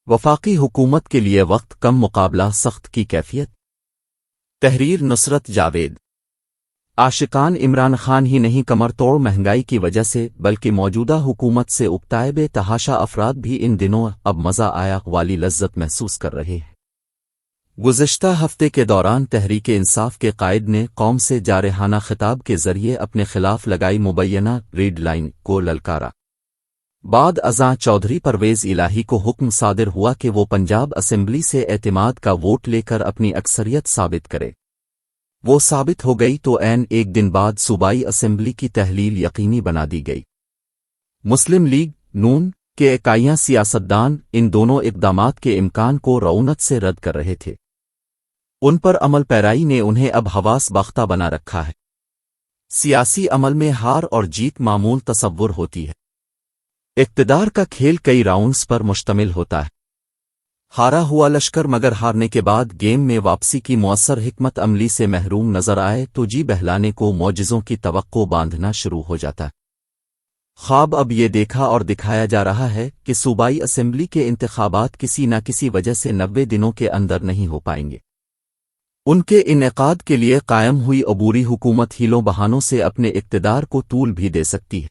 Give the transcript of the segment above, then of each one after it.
وفاقی حکومت کے لیے وقت کم مقابلہ سخت کی کیفیت۔ تحریر نصرت جاوید۔ عاشقان عمران خان ہی نہیں کمر توڑ مہنگائی کی وجہ سے بلکہ موجودہ حکومت سے اکتائے بے تحاشا افراد بھی ان دنوں اب مزہ آیا والی لذت محسوس کر رہے ہیں۔ گزشتہ ہفتے کے دوران تحریک انصاف کے قائد نے قوم سے جارحانہ خطاب کے ذریعے اپنے خلاف لگائی مبینہ ریڈ لائن کو للکارا۔ بعد ازاں چودھری پرویز الہی کو حکم صادر ہوا کہ وہ پنجاب اسمبلی سے اعتماد کا ووٹ لے کر اپنی اکثریت ثابت کرے۔ وہ ثابت ہو گئی تو عین ایک دن بعد صوبائی اسمبلی کی تحلیل یقینی بنا دی گئی۔ مسلم لیگ نون کے اکائیاں سیاستدان ان دونوں اقدامات کے امکان کو رعونت سے رد کر رہے تھے۔ ان پر عمل پیرائی نے انہیں اب حواس باختہ بنا رکھا ہے۔ سیاسی عمل میں ہار اور جیت معمول تصور ہوتی ہے۔ اقتدار کا کھیل کئی راؤنڈز پر مشتمل ہوتا ہے۔ ہارا ہوا لشکر مگر ہارنے کے بعد گیم میں واپسی کی مؤثر حکمت عملی سے محروم نظر آئے تو جی بہلانے کو معجزوں کی توقع باندھنا شروع ہو جاتا ہے۔ خواب اب یہ دیکھا اور دکھایا جا رہا ہے کہ صوبائی اسمبلی کے انتخابات کسی نہ کسی وجہ سے 90 دنوں کے اندر نہیں ہو پائیں گے۔ ان کے انعقاد کے لیے قائم ہوئی عبوری حکومت ہیلوں بہانوں سے اپنے اقتدار کو طول بھی دے سکتی ہے۔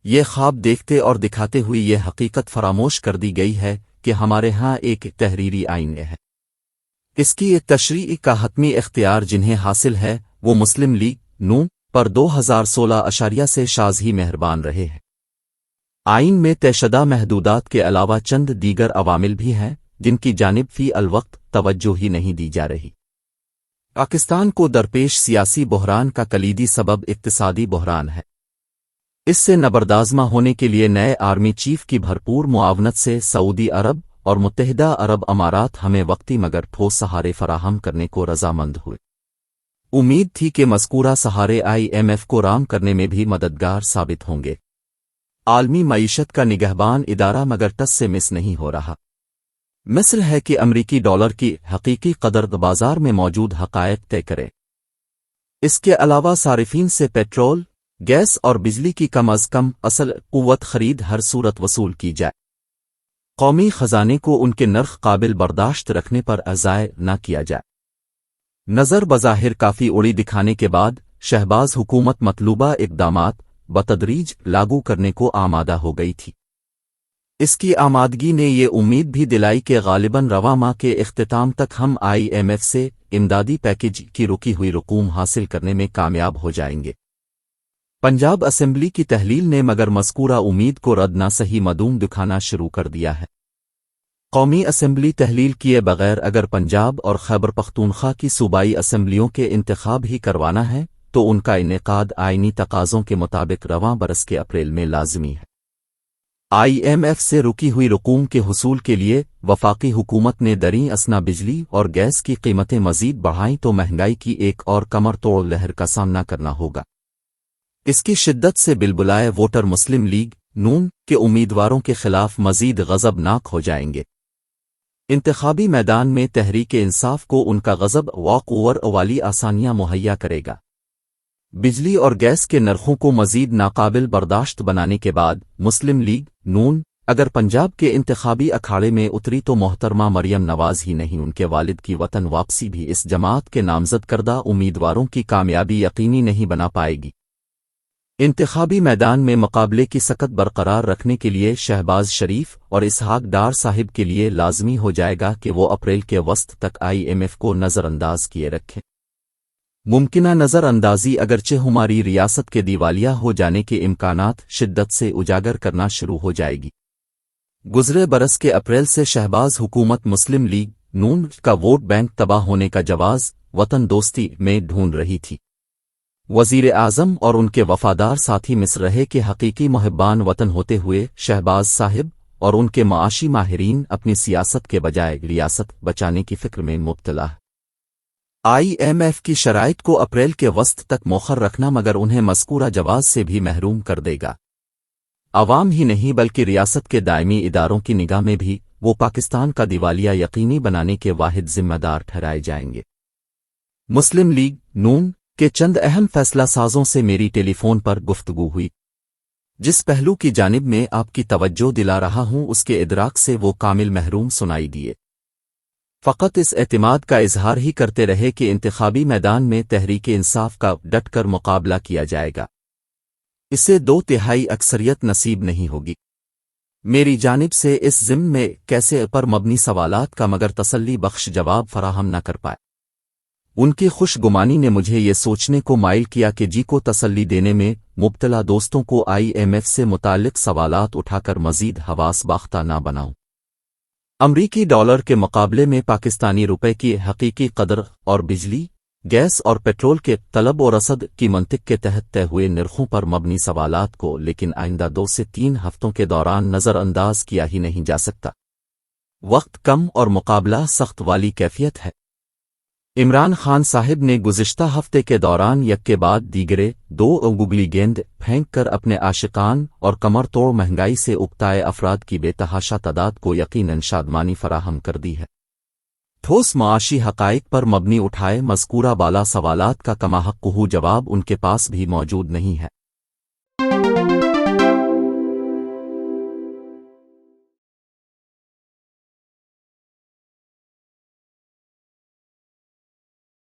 یہ خواب دیکھتے اور دکھاتے ہوئے یہ حقیقت فراموش کر دی گئی ہے کہ ہمارے ہاں ایک تحریری آئین ہے۔ اس کی ایک تشریح کا حتمی اختیار جنہیں حاصل ہے وہ مسلم لیگ نون پر 2016 سے شاذ ہی مہربان رہے ہیں۔ آئین میں طے شدہ محدودات کے علاوہ چند دیگر عوامل بھی ہیں جن کی جانب فی الوقت توجہ ہی نہیں دی جا رہی۔ پاکستان کو درپیش سیاسی بحران کا کلیدی سبب اقتصادی بحران ہے۔ اس سے نبردآزمہ ہونے کے لیے نئے آرمی چیف کی بھرپور معاونت سے سعودی عرب اور متحدہ عرب امارات ہمیں وقتی مگر ٹھوس سہارے فراہم کرنے کو رضامند ہوئے۔ امید تھی کہ مذکورہ سہارے IMF کو رام کرنے میں بھی مددگار ثابت ہوں گے۔ عالمی معیشت کا نگہبان ادارہ مگر ٹس سے مس نہیں ہو رہا۔ مصر ہے کہ امریکی ڈالر کی حقیقی قدر بازار میں موجود حقائق طے کرے۔ اس کے علاوہ صارفین سے پیٹرول، گیس اور بجلی کی کم از کم اصل قوت خرید ہر صورت وصول کی جائے۔ قومی خزانے کو ان کے نرخ قابل برداشت رکھنے پر ضائع نہ کیا جائے۔ نظر بظاہر کافی اڑی دکھانے کے بعد شہباز حکومت مطلوبہ اقدامات بتدریج لاگو کرنے کو آمادہ ہو گئی تھی۔ اس کی آمادگی نے یہ امید بھی دلائی کہ غالباً رواں ماہ کے اختتام تک ہم IMF سے امدادی پیکیج کی رکی ہوئی رقوم حاصل کرنے میں کامیاب ہو جائیں گے۔ پنجاب اسمبلی کی تحلیل نے مگر مذکورہ امید کو رد نہ صحیح مدعوم دکھانا شروع کر دیا ہے۔ قومی اسمبلی تحلیل کیے بغیر اگر پنجاب اور خیبر پختونخوا کی صوبائی اسمبلیوں کے انتخاب ہی کروانا ہے تو ان کا انعقاد آئینی تقاضوں کے مطابق رواں برس کے اپریل میں لازمی ہے۔ IMF سے رکی ہوئی رقوم کے حصول کے لیے وفاقی حکومت نے دریں اسنا بجلی اور گیس کی قیمتیں مزید بڑھائیں تو مہنگائی کی ایک اور کمر توڑ لہر کا سامنا کرنا ہوگا۔ اس کی شدت سے بلبلائے ووٹر مسلم لیگ نون کے امیدواروں کے خلاف مزید غضبناک ہو جائیں گے۔ انتخابی میدان میں تحریک انصاف کو ان کا غضب واک اوور والی آسانیاں مہیا کرے گا۔ بجلی اور گیس کے نرخوں کو مزید ناقابل برداشت بنانے کے بعد مسلم لیگ نون اگر پنجاب کے انتخابی اکھاڑے میں اتری تو محترمہ مریم نواز ہی نہیں ان کے والد کی وطن واپسی بھی اس جماعت کے نامزد کردہ امیدواروں کی کامیابی یقینی نہیں بنا پائے گی۔ انتخابی میدان میں مقابلے کی سکت برقرار رکھنے کے لیے شہباز شریف اور اسحاق ڈار صاحب کے لیے لازمی ہو جائے گا کہ وہ اپریل کے وسط تک IMF کو نظر انداز کیے رکھیں۔ ممکنہ نظر اندازی اگرچہ ہماری ریاست کے دیوالیہ ہو جانے کے امکانات شدت سے اجاگر کرنا شروع ہو جائے گی۔ گزرے برس کے اپریل سے شہباز حکومت مسلم لیگ نون کا ووٹ بینک تباہ ہونے کا جواز وطن دوستی میں ڈھونڈ رہی تھی۔ وزیر اعظم اور ان کے وفادار ساتھی مصر رہے کہ حقیقی محبان وطن ہوتے ہوئے شہباز صاحب اور ان کے معاشی ماہرین اپنی سیاست کے بجائے ریاست بچانے کی فکر میں مبتلا ہے۔ IMF کی شرائط کو اپریل کے وسط تک مؤخر رکھنا مگر انہیں مذکورہ جواز سے بھی محروم کر دے گا۔ عوام ہی نہیں بلکہ ریاست کے دائمی اداروں کی نگاہ میں بھی وہ پاکستان کا دیوالیہ یقینی بنانے کے واحد ذمہ دار ٹھہرائے جائیں گے۔ مسلم لیگ نون کے چند اہم فیصلہ سازوں سے میری ٹیلی فون پر گفتگو ہوئی۔ جس پہلو کی جانب میں آپ کی توجہ دلا رہا ہوں اس کے ادراک سے وہ کامل محروم سنائی دیے۔ فقط اس اعتماد کا اظہار ہی کرتے رہے کہ انتخابی میدان میں تحریک انصاف کا ڈٹ کر مقابلہ کیا جائے گا، اسے 2/3 اکثریت نصیب نہیں ہوگی۔ میری جانب سے اس ضمن میں کیسے پر مبنی سوالات کا مگر تسلی بخش جواب فراہم نہ کر پائے۔ ان کی خوش گمانی نے مجھے یہ سوچنے کو مائل کیا کہ جی کو تسلی دینے میں مبتلا دوستوں کو IMF سے متعلق سوالات اٹھا کر مزید حواس باختہ نہ بناؤں۔ امریکی ڈالر کے مقابلے میں پاکستانی روپے کی حقیقی قدر اور بجلی، گیس اور پیٹرول کے طلب و رسد کی منطق کے تحت طے ہوئے نرخوں پر مبنی سوالات کو لیکن آئندہ 2 سے 3 ہفتوں کے دوران نظر انداز کیا ہی نہیں جا سکتا۔ وقت کم اور مقابلہ سخت والی کیفیت ہے۔ عمران خان صاحب نے گزشتہ ہفتے کے دوران یک کے بعد دیگرے 2 گگلی گیند پھینک کر اپنے عاشقان اور کمر توڑ مہنگائی سے اکتائے افراد کی بے تحاشا تعداد کو یقیناً شادمانی فراہم کر دی ہے۔ ٹھوس معاشی حقائق پر مبنی اٹھائے مذکورہ بالا سوالات کا کماحقہ جواب ان کے پاس بھی موجود نہیں ہے۔